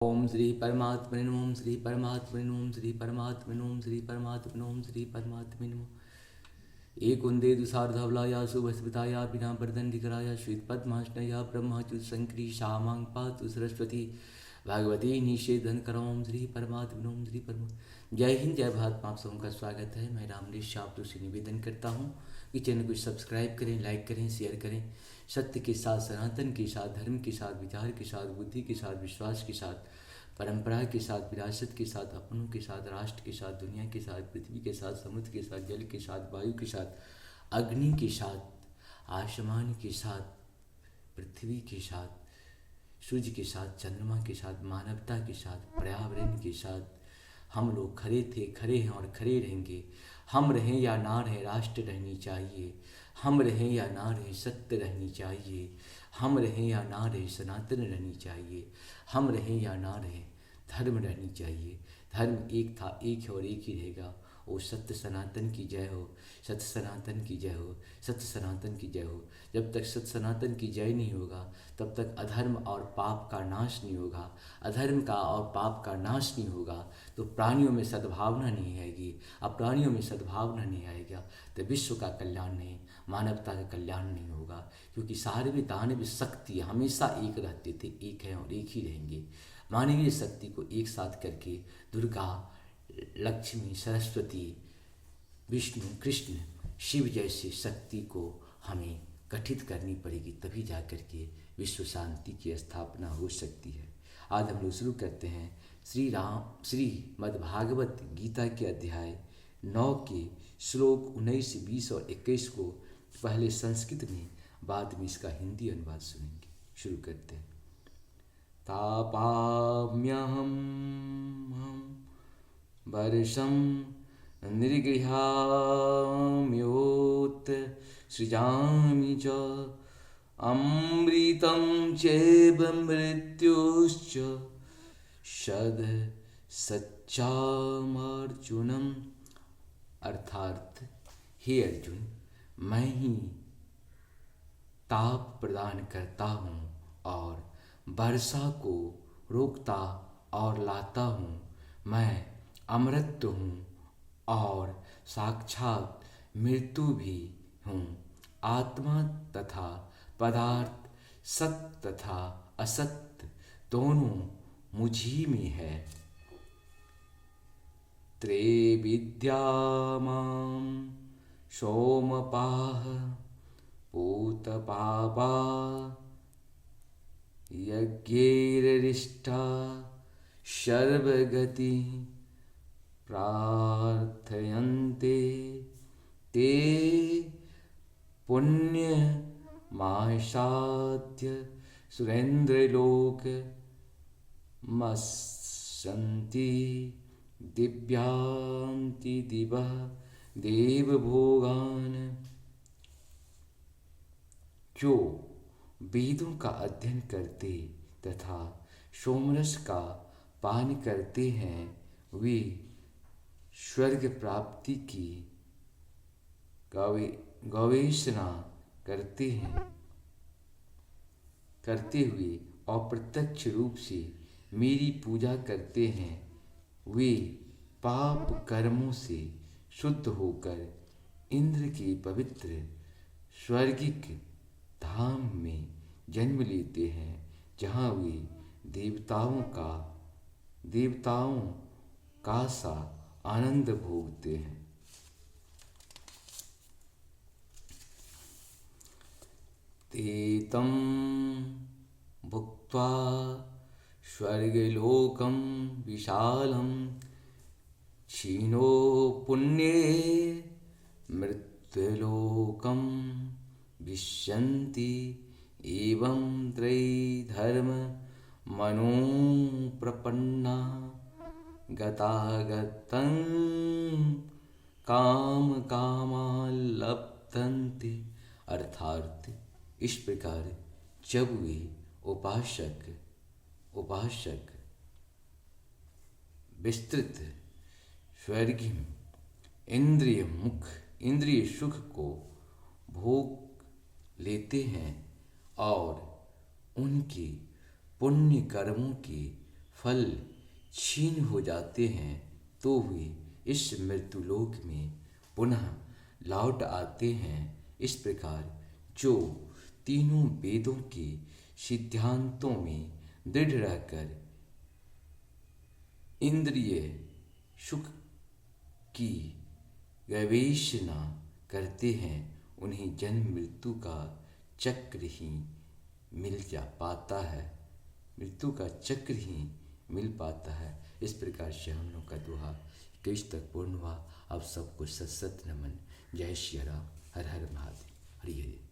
ओम श्री परमात्मने नमः। ओम श्री परमात्मने नमः। ओम श्री परमात्मने नमः। ओम श्री परमात्मने नमः। ओम श्री परमात्मने नमः। एक वंदे दुसार्धवलाया शुभस्मिताया बिना वर्दंडिकराया श्वेत पद्माष्टया ब्रह्मच्युत संक्री श्यामांग पातु सरस्वती भगवती निषेधन करो। ओम श्री परमात्मने ओम श्री परमात्मा। जय हिंद, जय भारत। आप सबों का स्वागत है। मैं रामदेश आपसे से निवेदन करता हूँ कि चैनल को सब्सक्राइब करें, लाइक करें, शेयर करें। सत्य के साथ, सनातन के साथ, धर्म के साथ, विचार के साथ, बुद्धि के साथ, विश्वास के साथ, परंपरा के साथ, विरासत के साथ, अपनों के साथ, राष्ट्र के साथ, दुनिया के साथ, पृथ्वी के साथ, समुद्र के साथ, जल के साथ, वायु के साथ, अग्नि के साथ, आसमान के साथ, पृथ्वी के साथ, सूर्य के साथ, चंद्रमा के साथ, मानवता के साथ, पर्यावरण के साथ हम लोग खड़े थे, खड़े हैं और खड़े रहेंगे। हम रहें या ना रहें, राष्ट्र रहनी चाहिए। हम रहें या ना रहें, सत्य रहनी चाहिए। हम रहें या ना रहें, सनातन रहनी चाहिए। हम रहें या ना रहें, धर्म रहनी चाहिए। धर्म एक था, एक है और एक ही रहेगा। ओ सत्य सनातन की जय हो, सत्य सनातन की जय हो, सत्य सनातन की जय हो। जब तक सत्य सनातन की जय नहीं होगा तब तक अधर्म और पाप का नाश नहीं होगा। अधर्म का और पाप का नाश नहीं होगा तो प्राणियों में सद्भावना नहीं आएगी। अब प्राणियों में सद्भावना नहीं आएगा तो विश्व का कल्याण नहीं, मानवता का कल्याण नहीं होगा। क्योंकि सारे दानव शक्ति हमेशा एक रहते थे, एक हैं और एक ही रहेंगे। मानवीय शक्ति को एक साथ करके दुर्गा, लक्ष्मी, सरस्वती, विष्णु, कृष्ण, शिव जैसे शक्ति को हमें गठित करनी पड़ेगी, तभी जा कर के विश्व शांति की स्थापना हो सकती है। आज हम लोग शुरू करते हैं श्रीमद्भागवत गीता के अध्याय 9 के श्लोक 19, 20 और 21 को पहले संस्कृत में, बाद में इसका हिंदी अनुवाद सुनेंगे। शुरू करते हैं। तापाम्यहं वर्षं निर्गृह्याम्योत सृजामि च अमृतं चैव मृत्युश्च शद सच्चामर्जुनम्। अर्थात हे अर्जुन, मैं ही ताप प्रदान करता हूँ और वर्षा को रोकता और लाता हूँ। मैं अमृत हूँ और साक्षात मृत्यु भी हूँ। आत्मा तथा पदार्थ, सत्य तथा असत्य दोनों मुझी में है। त्रैविद्या मां सोमपाः पूतपापा यज्ञैररिष्टा सर्वगति प्रार्थयन्ते ते पुण्यमासाद्य सुरेन्द्रलोकमस्सन्ति दिव्यान्ति दिवः देवभोगान्। जो वेदों का अध्ययन करते तथा सोमरस का पान करते हैं वे स्वर्ग प्राप्ति की गवेषणा करते हुए अप्रत्यक्ष रूप से मेरी पूजा करते हैं। वे पाप कर्मों से शुद्ध होकर इंद्र के पवित्र स्वर्गिक धाम में जन्म लेते हैं, जहाँ वे देवताओं का सा आनंद भोगते हैं। ते तं भुक्त्वा स्वर्गलोकं विशालं क्षीणो पुण्ये मृत्युलोकं विशन्ति। एवं त्रैधर्म मनोप्रपन्ना गतागतं काम कामालब्धन्ते। अर्थात इस प्रकार जब वे उपासक विस्तृत स्वर्गीय इंद्रिय सुख को भोग लेते हैं और उनके पुण्य कर्मों के फल छीन हो जाते हैं तो वे इस मृत्युलोक में पुनः लौट आते हैं। इस प्रकार जो तीनों वेदों के सिद्धांतों में दृढ़ रहकर इंद्रिय सुख की गवेषणा करते हैं, उन्हें जन्म मृत्यु का चक्र ही मिल जा पाता है, मृत्यु का चक्र ही मिल पाता है। इस प्रकार से हम लोग का दोहा 21 तक पूर्ण हुआ। अब सबको सत सत नमन। जय श्री राम। हर हर महादेव। हरि हरि।